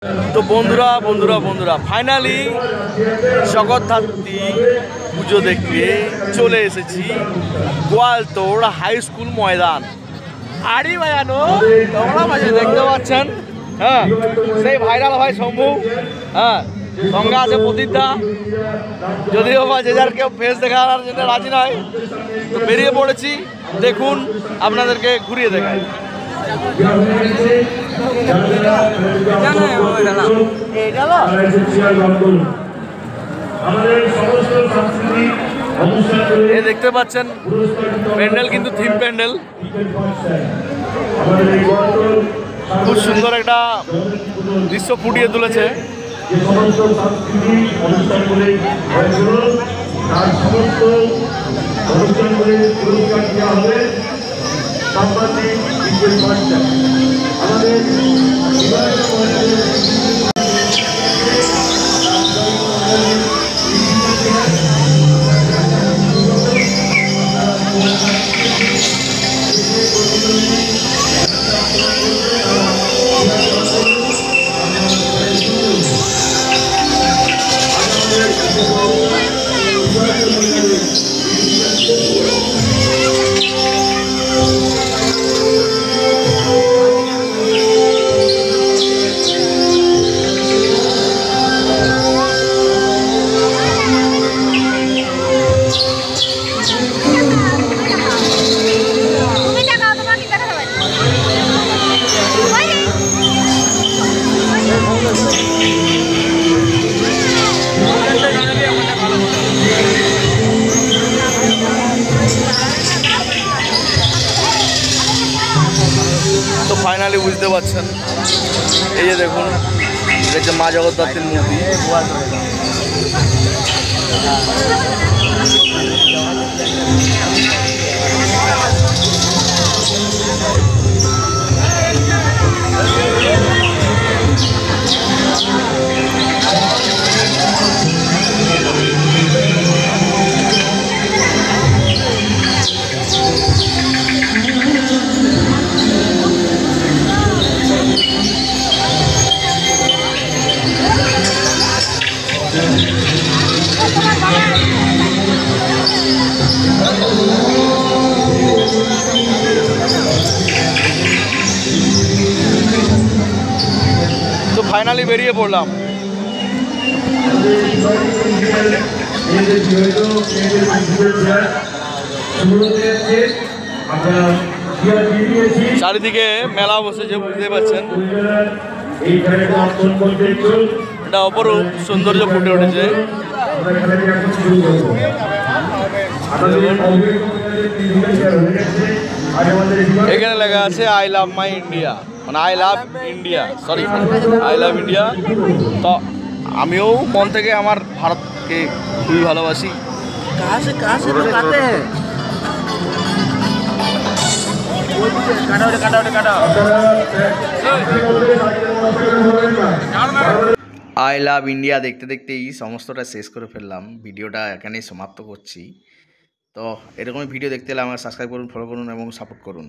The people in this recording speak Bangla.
তো বন্ধুরা বন্ধুরা বন্ধুরা ফাইনালি জগদ্ধাত্রী পুজো দেখতে চলে এসেছি গোয়ালতোড় হাই স্কুল ময়দান। আড়ি বাজানো তোমরা মাঝে দেখতে পাচ্ছেন, হ্যাঁ সেই ভাইরাল ভাই শম্ভু, হ্যাঁ সঙ্গে আছে প্রদীপদা, যদিও বা যে যার কেউ ফেস দেখার জন্য রাজি নয়। তো বেরিয়ে পড়েছি, দেখুন আপনাদেরকে ঘুরিয়ে দেখায়। দেখতে পাচ্ছেন প্যান্ডেল কিন্তু থিম প্যান্ডেল, খুব সুন্দর একটা দৃশ্য ফুটিয়ে তুলেছে। তো ফাইনালি বুঝতে পারছেন, এই যে দেখুন, এটা হচ্ছে মা জগদ্ধাত্রীর মূর্তি। তো ফাইনালি বেরিয়ে পড়লাম। চারিদিকে মেলা বসেছে, বুঝতে পারছেন, এটা অপরূপ সৌন্দর্য ফুটে উঠেছে। এখানে লেখা আছে আই লাভ মাই ইন্ডিয়া, মানে I love India, sorry I love India. তো আমিও মন থেকে আমার ভারতকে খুবই ভালোবাসি। আই লাভ ইন্ডিয়া দেখতে দেখতেই সমস্তটা শেষ করে ফেললাম, ভিডিওটা এখানেই সমাপ্ত করছি। তো এরকমই ভিডিও দেখতে হলে আমার সাবস্ক্রাইব করুন, ফলো করুন এবং সাপোর্ট করুন।